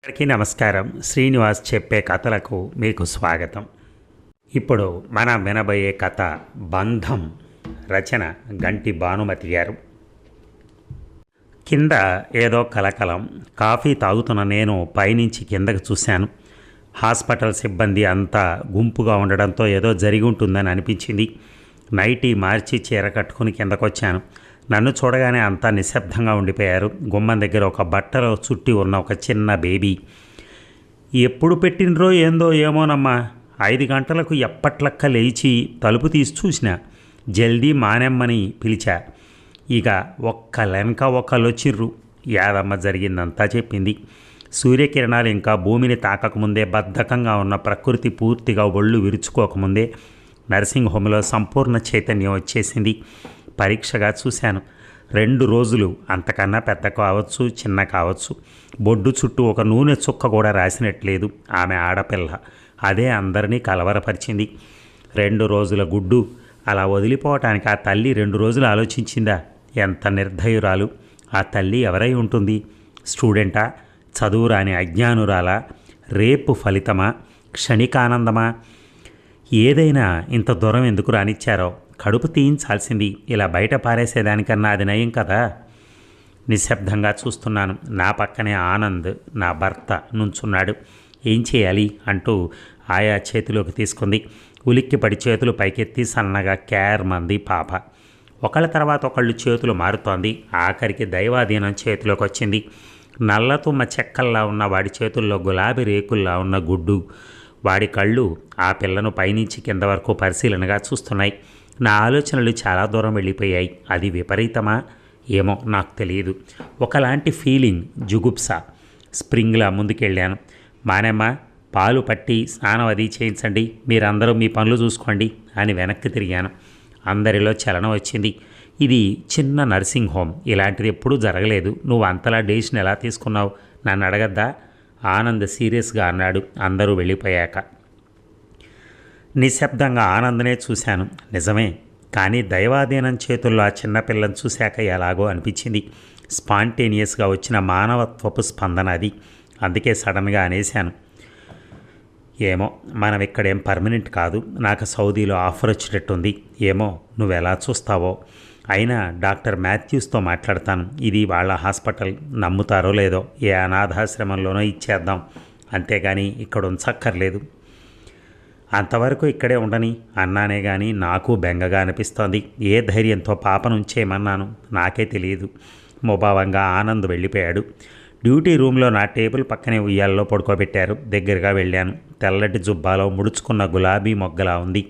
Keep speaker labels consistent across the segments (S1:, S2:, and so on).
S1: అందరికీ నమస్కారం. శ్రీనివాస్ చెప్పే కథలకు మీకు స్వాగతం. ఇప్పుడు మనం వినబోయే కథ బంధం. రచన గంటి భానుమతి గారు. కింద ఏదో కలకలం. కాఫీ తాగుతున్న నేను పైనుంచి కిందకు చూశాను. హాస్పిటల్ సిబ్బంది అంతా గుంపుగా ఉండడంతో ఏదో జరిగి ఉంటుందని అనిపించింది. నైటీ మార్చి చీర కట్టుకుని కిందకొచ్చాను. నన్ను చూడగానే అంతా నిశ్శబ్దంగా ఉండిపోయారు. గుమ్మం దగ్గర ఒక బట్టలో చుట్టి ఉన్న ఒక చిన్న బేబీ. ఎప్పుడు పెట్టినరో ఏందో ఏమోనమ్మా. 5 గంటలకు ఎప్పట్లక్క లేచి తలుపు తీసి చూసిన. జల్దీ మానెమ్మని పిలిచా. ఇక ఒకళ్ళు వచ్చిర్రు. యాదమ్మ జరిగిందంతా చెప్పింది. సూర్యకిరణాలు ఇంకా భూమిని తాకకముందే, బద్ధకంగా ఉన్న ప్రకృతి పూర్తిగా ఒళ్ళు విరుచుకోకముందే నర్సింగ్ హోమ్లో సంపూర్ణ చైతన్యం వచ్చేసింది. పరీక్షగా చూశాను. 2 రోజులు, అంతకన్నా పెద్ద కావచ్చు చిన్న కావచ్చు. బొడ్డు చుట్టూ ఒక నూనె చుక్క కూడా రాసినట్లేదు. ఆమె ఆడపిల్ల. అదే అందరినీ కలవరపరిచింది. 2 రోజుల గుడ్డు అలా వదిలిపోవటానికి ఆ తల్లి 2 రోజులు ఆలోచించిందా? ఎంత నిర్దయురాలు! ఆ తల్లి ఎవరై ఉంటుంది? స్టూడెంటా? చదువురాని అజ్ఞానురాలా? రేపు ఫలితమా? క్షణికానందమా? ఏదైనా ఇంత దూరం ఎందుకు రానిచ్చారో? కడుపు తీయించాల్సింది. ఇలా బయట పారేసేదానికన్నా అది నయం కదా. నిశ్శబ్దంగా చూస్తున్నాను. నా పక్కనే ఆనంద్, నా భర్త, నుంచున్నాడు. ఏం చేయాలి అంటూ ఆయా చేతిలోకి తీసుకుంది. ఉలిక్కిపడి చేతులు పైకెత్తి సన్నగా కేర్ మంది పాప. ఒకళ్ళ తర్వాత ఒకళ్ళు చేతులు మారుతోంది. ఆఖరికి దైవాధీనం చేతిలోకి వచ్చింది. నల్లతుమ్మ చెక్కల్లా ఉన్న వాడి చేతుల్లో గులాబీ రేకుల్లా ఉన్న గుడ్డు. వాడి కళ్ళు ఆ పిల్లను పైనుంచి కింద వరకు పరిశీలనగా చూస్తున్నాయి. నా ఆలోచనలు చాలా దూరం వెళ్ళిపోయాయి. అది విపరీతమా ఏమో నాకు తెలియదు. ఒకలాంటి ఫీలింగ్, జుగుప్స. స్ప్రింగ్లా ముందుకెళ్ళాను. మానమ్మ, పాలు పట్టి స్నానం అది చేయించండి, మీరందరూ మీ పనులు చూసుకోండి అని వెనక్కి తిరిగాను. అందరిలో చలనం వచ్చింది. ఇది చిన్న నర్సింగ్ హోమ్. ఇలాంటిది ఎప్పుడూ జరగలేదు. నువ్వు అంతలా డెసిషన్ ఎలా తీసుకున్నావు? నన్ను అడగద్దా? ఆనంద్ సీరియస్గా అన్నాడు అందరూ వెళ్ళిపోయాక. నిశ్శబ్దంగా ఆనందనే చూశాను. నిజమే, కానీ దైవాధీనం చేతుల్లో ఆ చిన్నపిల్లని చూశాక ఎలాగో అనిపించింది. స్పాంటేనియస్గా వచ్చిన మానవత్వపు స్పందన అది. అందుకే సడన్గా అనేశాను, ఏమో మనం ఇక్కడేం పర్మనెంట్ కాదు. నాకు సౌదీలో ఆఫర్ వచ్చినట్టుంది. ఏమో నువ్వెలా చూస్తావో. అయినా డాక్టర్ మాథ్యూస్తో మాట్లాడతాను. ఇది వాళ్ళ హాస్పిటల్. నమ్ముతారో లేదో ఏ అనాథాశ్రమంలోనో ఇచ్చేద్దాం, అంతేగాని ఇక్కడ ఉంచక్కర్లేదు. అంతవరకు ఇక్కడే ఉండని అన్నానే కానీ నాకు బెంగగా అనిపిస్తోంది. ఏ ధైర్యంతో పాపను ఉంచేయమన్నాను నాకే తెలియదు. ముభావంగా ఆనంద్ వెళ్ళిపోయాడు. డ్యూటీ రూమ్లో నా టేబుల్ పక్కనే ఉయ్యాల్లో పడుకోబెట్టారు. దగ్గరగా వెళ్ళాను. తెల్లటి జుబ్బాలో ముడుచుకున్న గులాబీ మొగ్గలా ఉంది.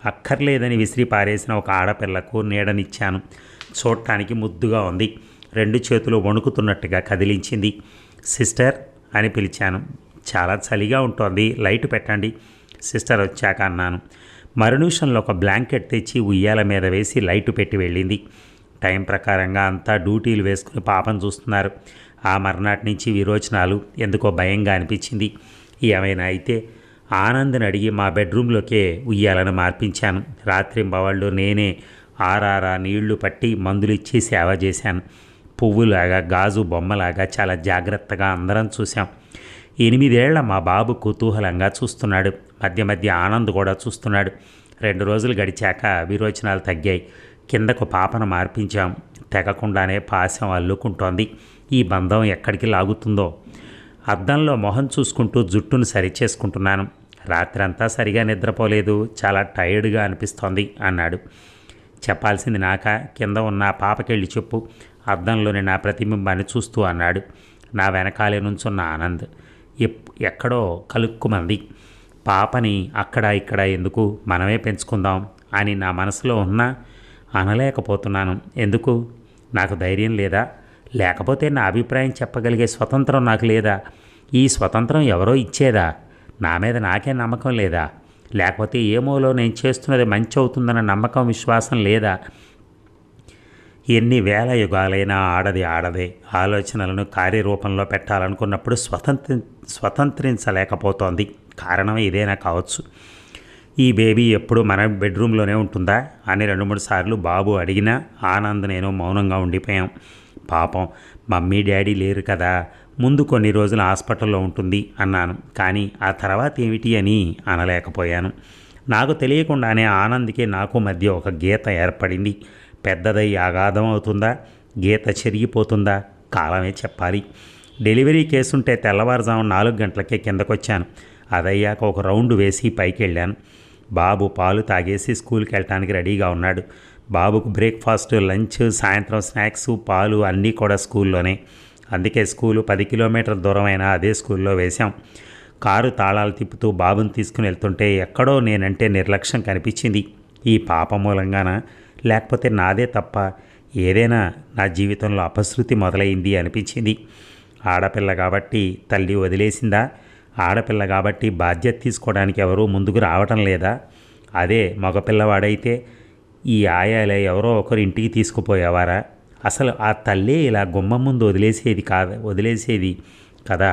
S1: అక్కర్లేదని విసిరి పారేసిన ఒక ఆడపిల్లకు నీడనిచ్చాను. చూడటానికి ముద్దుగా ఉంది. 2 చేతులు వణుకుతున్నట్టుగా కదిలించింది. సిస్టర్ అని పిలిచాను. చాలా చలిగా ఉంటోంది, లైట్ పెట్టండి. సిస్టర్ వచ్చాక అన్నాను. మరునిమిషంలో ఒక బ్లాంకెట్ తెచ్చి ఉయ్యాల మీద వేసి లైటు పెట్టి వెళ్ళింది. టైం ప్రకారంగా అంతా డ్యూటీలు వేసుకుని పాపను చూస్తున్నారు. ఆ మర్నాటి నుంచి విరోచనాలు. ఎందుకో భయంగా అనిపించింది. ఏమైనా అయితే ఆనంద్ని అడిగి మా బెడ్రూమ్లోకే ఉయ్యాలను మార్పించాను. రాత్రింబవళ్ళు నేనే ఆరారా నీళ్లు పట్టి మందులు ఇచ్చి సేవ చేశాను. పువ్వులాగా, గాజు బొమ్మలాగా చాలా జాగ్రత్తగా అందరం చూశాం. 8 ఏళ్ల మా బాబు కుతూహలంగా చూస్తున్నాడు. మధ్య మధ్య ఆనంద్ కూడా చూస్తున్నాడు. 2 రోజులు గడిచాక విరోచనాలు తగ్గాయి. కిందకు పాపను మార్పించాం. తెగకుండానే పాశం అల్లుకుంటోంది. ఈ బంధం ఎక్కడికి లాగుతుందో. అద్దంలో మొహం చూసుకుంటూ జుట్టును సరిచేసుకుంటున్నాను. రాత్రంతా సరిగా నిద్రపోలేదు. చాలా టైర్డ్గా అనిపిస్తోంది అన్నాడు. చెప్పాల్సింది నాక? కింద ఉన్న పాపకెళ్ళి చెప్పు, అద్దంలోని నా ప్రతిబింబాన్ని చూస్తూ అన్నాడు. నా వెనకాలే నుంచున్న ఆనంద్. ఎక్కడో కలుక్కుమంది. పాపని అక్కడ ఇక్కడ ఎందుకు, మనమే పెంచుకుందాం అని నా మనసులో ఉన్నా అనలేకపోతున్నాను. ఎందుకు? నాకు ధైర్యం లేదా? లేకపోతే నా అభిప్రాయం చెప్పగలిగే స్వతంత్రం నాకు లేదా? ఈ స్వతంత్రం ఎవరో ఇచ్చేదా? నా మీద నాకే నమ్మకం లేదా? లేకపోతే ఏమోలో నేను చేస్తున్నది మంచి అవుతుందన్న నమ్మకం, విశ్వాసం లేదా? ఎన్ని వేల యుగాలైనా ఆడదే. ఆలోచనలను కార్యరూపంలో పెట్టాలనుకున్నప్పుడు స్వతంత్రించలేకపోతోంది. కారణం ఇదేనా కావచ్చు. ఈ బేబీ ఎప్పుడు మన బెడ్రూమ్లోనే ఉంటుందా అని 2-3 సార్లు బాబు అడిగినా ఆనంద్ నేను మౌనంగా ఉండిపోయాం. పాపం మమ్మీ డాడీ లేరు కదా, ముందు కొన్ని రోజులు హాస్పిటల్లో ఉంటుంది అన్నాను. కానీ ఆ తర్వాత ఏమిటి అని అనలేకపోయాను. నాకు తెలియకుండానే ఆనంద్కి నాకు మధ్య ఒక గీత ఏర్పడింది. పెద్దదై అగాధం అవుతుందా, గీత చెరిగిపోతుందా, కాలమే చెప్పాలి. డెలివరీ కేసుంటే తెల్లవారుజాము 4 గంటలకే కిందకొచ్చాను. అదయ్యాక ఒక రౌండ్ వేసి పైకి వెళ్ళాను. బాబు పాలు తాగేసి స్కూల్కి వెళ్ళటానికి రెడీగా ఉన్నాడు. బాబుకు బ్రేక్ఫాస్ట్, లంచ్, సాయంత్రం స్నాక్స్, పాలు అన్నీ కూడా స్కూల్లోనే. అందుకే స్కూలు 10 కిలోమీటర్ల దూరమైనా అదే స్కూల్లో వేశాం. కారు తాళాలు తిప్పుతూ బాబుని తీసుకుని వెళ్తుంటే ఎక్కడో నేనంటే నిర్లక్ష్యం కనిపించింది. ఈ పాప మూలంగాన, లేకపోతే నాదే తప్ప ఏదైనా నా జీవితంలో అపశృతి మొదలైంది అనిపించింది. ఆడపిల్ల కాబట్టి తల్లి వదిలేసిందా? ఆడపిల్ల కాబట్టి బాధ్యత తీసుకోవడానికి ఎవరూ ముందుకు రావటం లేదా? అదే మగపిల్లవాడైతే ఈ ఆయాలే ఎవరో ఒకరు ఇంటికి తీసుకుపోయేవారా? అసలు ఆ తల్లే ఇలా గుమ్మం ముందు వదిలేసేది కదా.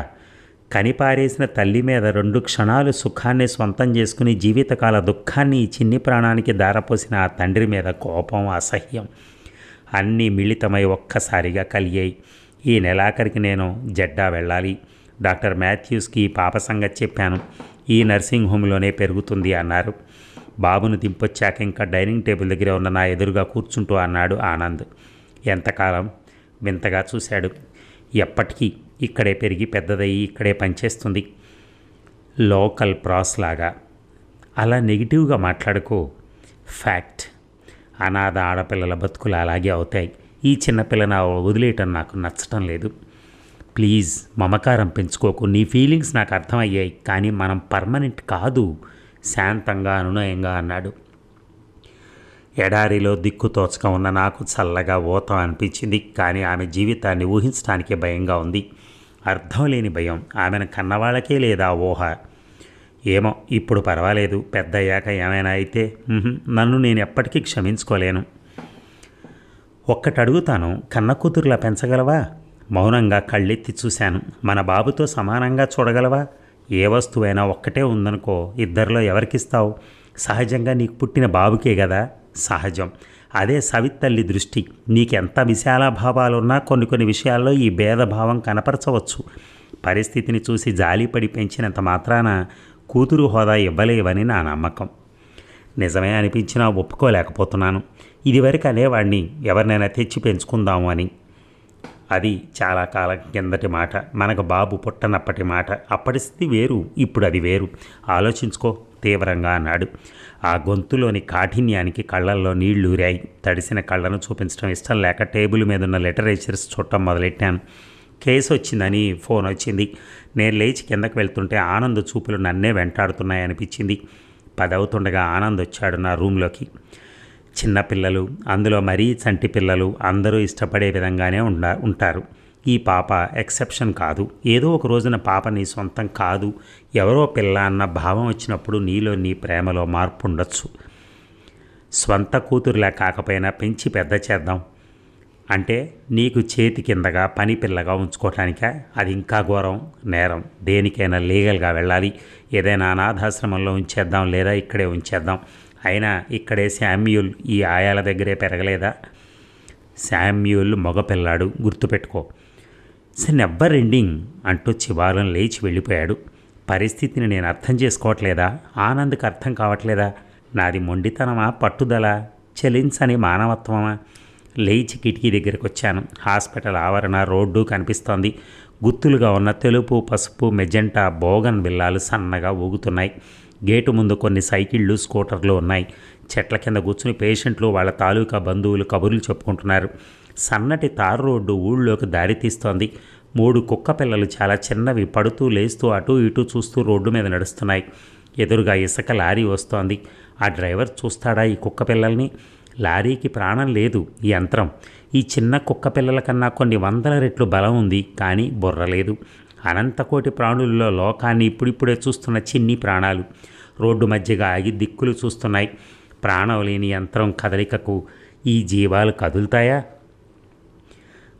S1: కనిపారేసిన తల్లి మీద 2 క్షణాలు సుఖాన్ని స్వంతం చేసుకుని జీవితకాల దుఃఖాన్ని ఈ చిన్ని ప్రాణానికి దారపోసిన ఆ తండ్రి మీద కోపం, అసహ్యం అన్నీ మిళితమై ఒక్కసారిగా కలిగాయి. ఈ నెలాఖరికి నేను జెడ్డా వెళ్ళాలి. డాక్టర్ మాథ్యూస్కి పాప సంగతి చెప్పాను. ఈ నర్సింగ్ హోమ్లోనే పెరుగుతుంది అన్నారు. బాబును దింపొచ్చాక ఇంకా డైనింగ్ టేబుల్ దగ్గర ఉన్న నా ఎదురుగా కూర్చుంటూ అన్నాడు ఆనంద్. ఎంతకాలం? వింతగా చూశాడు. ఎప్పటికీ ఇక్కడే పెరిగి పెద్దదయ్యి ఇక్కడే పనిచేస్తుంది. లోకల్ ప్రాస్ లాగా. అలా నెగిటివ్గా మాట్లాడుకో. ఫ్యాక్ట్. అనాథ ఆడపిల్లల బతుకులు అలాగే అవుతాయి. ఈ చిన్నపిల్లని వదిలేయటం నాకు నచ్చటం లేదు. ప్లీజ్ మమకారం పెంచుకోకు. నీ ఫీలింగ్స్ నాకు అర్థమయ్యాయి, కానీ మనం పర్మనెంట్ కాదు, శాంతంగా అనునయంగా అన్నాడు. ఎడారిలో దిక్కు తోచక ఉన్న నాకు చల్లగా ఓతం అనిపించింది. కానీ ఆమె జీవితాన్ని ఊహించడానికే భయంగా ఉంది. అర్థం లేని భయం. ఆమెను కన్నవాళ్ళకే లేదా ఊహ. ఏమో ఇప్పుడు పర్వాలేదు, పెద్ద అయ్యాక ఏమైనా అయితే నన్ను నేను ఎప్పటికీ క్షమించుకోలేను. ఒక్కటి అడుగుతాను, కన్న కూతురులా పెంచగలవా? మౌనంగా కళ్ళెత్తి చూశాను. మన బాబుతో సమానంగా చూడగలవా? ఏ వస్తువైనా ఒక్కటే ఉందనుకో, ఇద్దరిలో ఎవరికిస్తావు? సహజంగా నీకు పుట్టిన బాబుకే కదా సహజం. అదే సవితల్లి దృష్టి. నీకెంత విశాలభావాలున్నా కొన్ని విషయాల్లో ఈ భేదభావం కనపరచవచ్చు. పరిస్థితిని చూసి జాలిపడి పెంచినంత మాత్రాన కూతురు హోదా ఇవ్వలేవని నా నమ్మకం. నిజమే అనిపించినా ఒప్పుకోలేకపోతున్నాను. ఇదివరకు అనేవాడిని ఎవరినైనా తెచ్చి పెంచుకుందాము అని. అది చాలా కాలం కిందటి మాట, మనకు బాబు పుట్టనప్పటి మాట. అప్పటి స్థితి వేరు, ఇప్పుడు అది వేరు. ఆలోచించుకో తీవ్రంగా అన్నాడు. ఆ గొంతులోని కాఠిన్యానికి కళ్ళల్లో నీళ్లూరాయి. తడిసిన కళ్ళను చూపించడం ఇష్టం లేక టేబుల్ మీద ఉన్న లిటరేచర్స్ చూడటం మొదలెట్టాను. కేసు వచ్చిందని ఫోన్ వచ్చింది. నేను లేచి కిందకు వెళ్తుంటే ఆనంద్ చూపులు నన్నే వెంటాడుతున్నాయనిపించింది. 10 అవుతుండగా ఆనంద్ వచ్చాడు నా రూమ్లోకి. చిన్నపిల్లలు, అందులో మరీ చంటి పిల్లలు అందరూ ఇష్టపడే విధంగానే ఉంటారు. ఈ పాప ఎక్సెప్షన్ కాదు. ఏదో ఒక రోజున పాప నీ సొంతం కాదు, ఎవరో పిల్ల అన్న భావం వచ్చినప్పుడు నీలో నీ ప్రేమలో మార్పు ఉండొచ్చు. స్వంత కూతురులా కాకపోయినా పెంచి పెద్ద చేద్దాం అంటే నీకు చేతి కిందగా పని పిల్లగా ఉంచుకోవటానికా? అది ఇంకా ఘోరం, నేరం. దేనికైనా లీగల్గా వెళ్ళాలి. ఏదైనా అనాథాశ్రమంలో ఉంచేద్దాం, లేదా ఇక్కడే ఉంచేద్దాం. అయినా ఇక్కడే శామ్యూల్ ఈ ఆయాల దగ్గరే పెరగలేదా? శామ్యూల్ మగపిల్లాడు, గుర్తుపెట్టుకో. నెవ్వర్ ఎండింగ్ అంటూ చివాలను లేచి వెళ్ళిపోయాడు. పరిస్థితిని నేను అర్థం చేసుకోవట్లేదా? ఆనంద్కి అర్థం కావట్లేదా? నాది మొండితనమా, పట్టుదల, చలించని మానవత్వమా? లేచి కిటికీ దగ్గరికి వచ్చాను. హాస్పిటల్ ఆవరణ, రోడ్డు కనిపిస్తోంది. గుత్తులుగా ఉన్న తెలుపు, పసుపు, మెజెంటా బోగన్ బిల్లాలు సన్నగా ఊగుతున్నాయి. గేటు ముందు కొన్ని సైకిళ్ళు, స్కూటర్లు ఉన్నాయి. చెట్ల కింద కూర్చుని పేషెంట్లు, వాళ్ళ తాలూకా బంధువులు కబుర్లు చెప్పుకుంటున్నారు. సన్నటి తారు రోడ్డు ఊళ్ళోకి దారి తీస్తోంది. 3 కుక్క పిల్లలు చాలా చిన్నవి పడుతూ లేస్తూ అటూ ఇటూ చూస్తూ రోడ్డు మీద నడుస్తున్నాయి. ఎదురుగా ఇసుక లారీ వస్తోంది. ఆ డ్రైవర్ చూస్తాడా ఈ కుక్క పిల్లల్ని? లారీకి ప్రాణం లేదు, యంత్రం. ఈ చిన్న కుక్క పిల్లల కన్నా కొన్ని 100 రెట్లు బలం ఉంది, కానీ బుర్ర లేదు. అనంతకోటి ప్రాణుల్లో లోకాన్ని ఇప్పుడిప్పుడే చూస్తున్న చిన్ని ప్రాణాలు రోడ్డు మధ్యగా ఆగి దిక్కులు చూస్తున్నాయి. ప్రాణం లేని యంత్రం కదలికకు ఈ జీవాలు కదులుతాయా?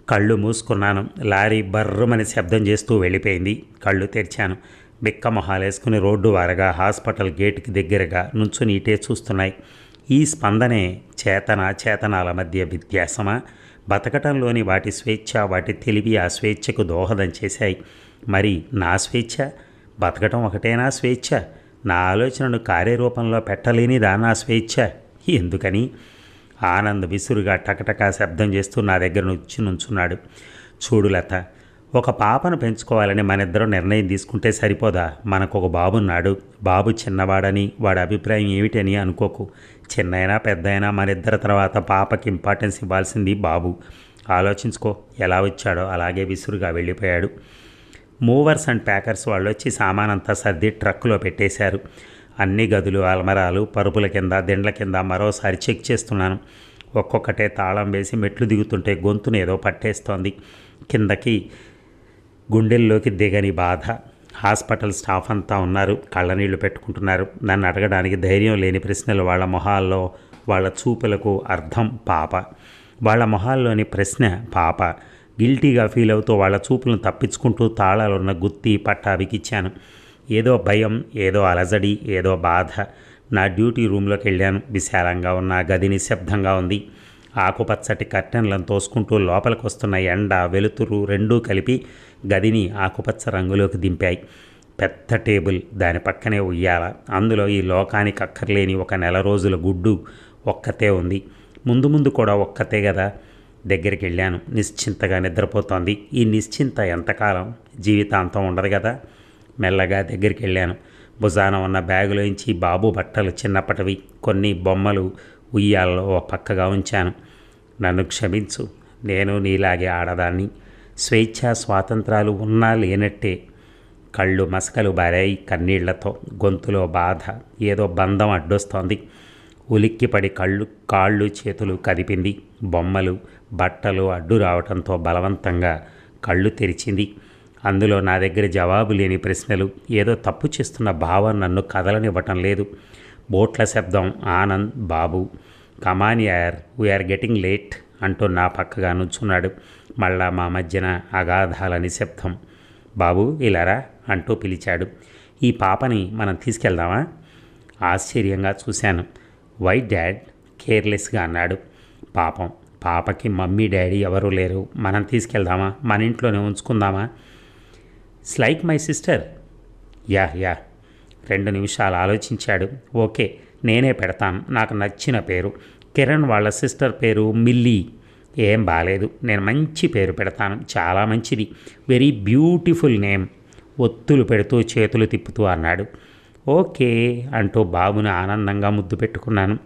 S1: కళ్ళు మూసుకున్నాను. లారీ బర్రమని శబ్దం చేస్తూ వెళ్ళిపోయింది. కళ్ళు తెరిచాను. బిక్క మొహాలేసుకుని రోడ్డు వారగా హాస్పిటల్ గేటుకి దగ్గరగా నుంచుని ఇటే చూస్తున్నాయి. ఈ స్పందనే చేతనాల మధ్య వ్యత్యాసమా? బతకటంలోని వాటి స్వేచ్ఛ, వాటి తెలివి ఆ స్వేచ్ఛకు దోహదం చేశాయి. మరి నా స్వేచ్ఛ? బతకటం ఒకటేనా స్వేచ్ఛ? నా ఆలోచనను కార్యరూపంలో పెట్టలేనిదా నా స్వేచ్ఛ? ఎందుకని? ఆనంద్ విసురుగా టకటకా శబ్దం చేస్తూ నా దగ్గర నుంచున్నాడు. చూడు లత, ఒక పాపను పెంచుకోవాలని మనిద్దరం నిర్ణయం తీసుకుంటే సరిపోదా? మనకు ఒక బాబున్నాడు. బాబు చిన్నవాడని, వాడి అభిప్రాయం ఏమిటని అనుకోకు. చిన్నైనా పెద్దయినా మనిద్దరి తర్వాత పాపకి ఇంపార్టెన్స్ ఇవ్వాల్సింది బాబు. ఆలోచించుకో. ఎలా వచ్చాడో అలాగే విసురుగా వెళ్ళిపోయాడు. మూవర్స్ అండ్ ప్యాకర్స్ వాళ్ళు వచ్చి సామానంతా సర్ది ట్రక్కులో పెట్టేశారు. అన్ని గదులు, అల్మరాలు, పరుపుల కింద, దిండ్ల కింద మరోసారి చెక్ చేస్తున్నాను. ఒక్కొక్కటే తాళం వేసి మెట్లు దిగుతుంటే గొంతును ఏదో పట్టేస్తోంది. కిందకి గుండెల్లోకి దిగని బాధ. హాస్పిటల్ స్టాఫ్ అంతా ఉన్నారు. కళ్ళనీళ్లు పెట్టుకుంటున్నారు. నన్ను అడగడానికి ధైర్యం లేని ప్రశ్నలు. వాళ్ళ మొహాల్లో, వాళ్ళ చూపులకు అర్థం పాప. వాళ్ళ మొహాల్లోని ప్రశ్న పాప. గిల్టీగా ఫీల్ అవుతూ వాళ్ళ చూపులను తప్పించుకుంటూ తాళాలున్న గుత్తి పట్టావికిచ్చాను. ఏదో భయం, ఏదో అలజడి, ఏదో బాధ. నా డ్యూటీ రూమ్లోకి వెళ్ళాను. విశాలంగా ఉన్న గది నిశ్శబ్దంగా ఉంది. ఆకుపచ్చటి కర్టెన్లను తోసుకుంటూ లోపలికి వస్తున్న ఎండ, వెలుతురు రెండూ కలిపి గదిని ఆకుపచ్చ రంగులోకి దింపాయి. పెద్ద టేబుల్, దాని పక్కనే ఉయ్యాల. అందులో ఈ లోకానికి అక్కర్లేని ఒక నెల రోజుల గుడ్డు ఒక్కతే ఉంది. ముందు ముందు కూడా ఒక్కతే కదా. దగ్గరికి వెళ్ళాను. నిశ్చింతగా నిద్రపోతోంది. ఈ నిశ్చింత ఎంతకాలం? జీవితాంతం ఉండదు కదా. మెల్లగా దగ్గరికి వెళ్ళాను. భుజాన ఉన్న బ్యాగులోంచి బాబు బట్టలు, చిన్నప్పటివి కొన్ని బొమ్మలు ఉయ్యాలలో పక్కగా ఉంచాను. నన్ను క్షమించు, నేను నీలాగే ఆడదాన్ని. స్వేచ్ఛ స్వాతంత్రాలు ఉన్నా లేనట్టే. కళ్ళు మసకలు బారాయి కన్నీళ్లతో. గొంతులో బాధ. ఏదో బంధం అడ్డొస్తోంది. ఉలిక్కిపడి కాళ్ళు చేతులు కదిపింది. బొమ్మలు, బట్టలు అడ్డు రావడంతో బలవంతంగా కళ్ళు తెరిచింది. అందులో నా దగ్గర జవాబు లేని ప్రశ్నలు. ఏదో తప్పు చేస్తున్న భావం నన్ను కదలనివ్వటం లేదు. బోట్ల శబ్దం. ఆనంద్, బాబు. కమాన్ యార్, వీఆర్ గెటింగ్ లేట్ అంటూ నా పక్కగా నుంచున్నాడు. మళ్ళా మా మధ్యన అగాధాల నిశ్శబ్దం. బాబు ఇలారా అంటూ పిలిచాడు. ఈ పాపని మనం తీసుకెళ్దామా? ఆశ్చర్యంగా చూశాను. Why dad? కేర్లెస్గా అన్నాడు. పాపం, పాపకి మమ్మీ డాడీ ఎవరూ లేరు. మనం తీసుకెళ్దామా? మన ఇంట్లోనే ఉంచుకుందామా? It's like my sister. Yeah 2 నిమిషాలు ఆలోచించాడు. ఓకే, నేనే పెడతాను. నాకు నచ్చిన పేరు. కిరణ్ వాళ్ళ సిస్టర్ పేరు మిల్లీ. ఏం బాలేదు. నేను మంచి పేరు పెడతాను. చాలా మంచిది. Very beautiful name. ఒత్తులు పెడుతూ చేతులు తిప్పుతూ అన్నాడు. ఓకే అంటూ బాబుని ఆనందంగా ముద్దు పెట్టుకున్నాను.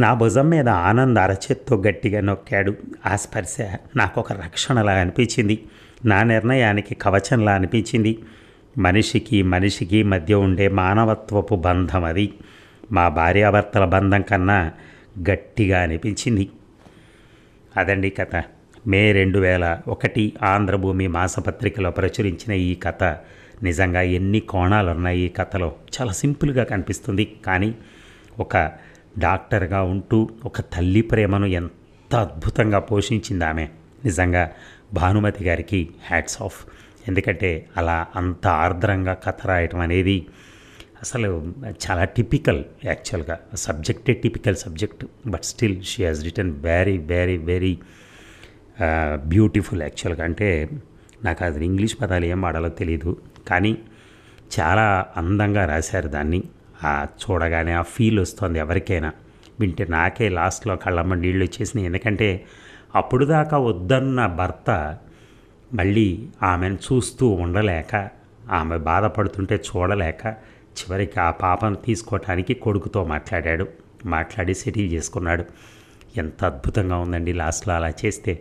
S1: నా భుజం మీద ఆనంద్ అరచేత్తో గట్టిగా నొక్కాడు. ఆ స్పర్శ నాకు ఒక రక్షణలా అనిపించింది. నా నిర్ణయానికి కవచంలా అనిపించింది. మనిషికి మధ్య ఉండే మానవత్వపు బంధం అది. మా భార్యాభర్తల బంధం కన్నా గట్టిగా అనిపించింది. అదండి కథ. మే 2001 ఆంధ్రభూమి మాసపత్రికలో ప్రచురించిన ఈ కథ. నిజంగా ఎన్ని కోణాలు ఉన్నాయి ఈ కథలో. చాలా సింపుల్గా కనిపిస్తుంది, కానీ ఒక డాక్టర్గా ఉంటూ ఒక తల్లి ప్రేమను ఎంత అద్భుతంగా పోషించింది ఆమె. నిజంగా భానుమతి గారికి హ్యాట్స్ ఆఫ్. ఎందుకంటే అలా అంత ఆర్ద్రంగా కథ రాయటం అనేది అసలు చాలా టిపికల్. యాక్చువల్గా సబ్జెక్టే typical subject, but still she has written very very very beautiful. యాక్చువల్గా అంటే నాకు అది ఇంగ్లీష్ పదాలు ఏం వాడాలో తెలీదు, కానీ చాలా అందంగా రాశారు దాన్ని. చూడగానే ఆ ఫీల్ వస్తుంది ఎవరికైనా. వింటే నాకే లాస్ట్లో కళ్ళమ్మ నీళ్ళు వచ్చేసినాయి. ఎందుకంటే అప్పుడు దాకా వద్దన్న భర్త మళ్ళీ ఆమెను చూస్తూ ఉండలేక, ఆమె బాధపడుతుంటే చూడలేక చివరికి ఆ పాపను తీసుకోవటానికి కొడుకుతో మాట్లాడి సెటిల్ చేసుకున్నాడు. ఎంత అద్భుతంగా ఉందండి లాస్ట్లో అలా చేస్తే.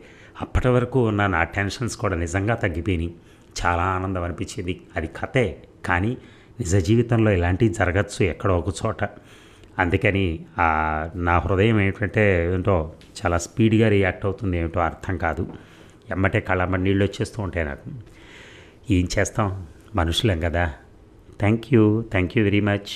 S1: అప్పటి వరకు ఉన్న నా టెన్షన్స్ కూడా నిజంగా తగ్గిపోయినాయి. చాలా ఆనందం అనిపించింది. అది కథే, కానీ నిజ జీవితంలో ఇలాంటివి జరగచ్చు ఎక్కడో ఒక చోట. అందుకని నా హృదయం ఏంటో చాలా స్పీడ్గా రియాక్ట్ అవుతుంది. ఏమిటో అర్థం కాదు. ఎమ్మటే కళ్ళమ్మ నీళ్ళు వచ్చేస్తూ ఉంటాయి నాకు. ఏం చేస్తాం, మనుషులం కదా. Thank you very much.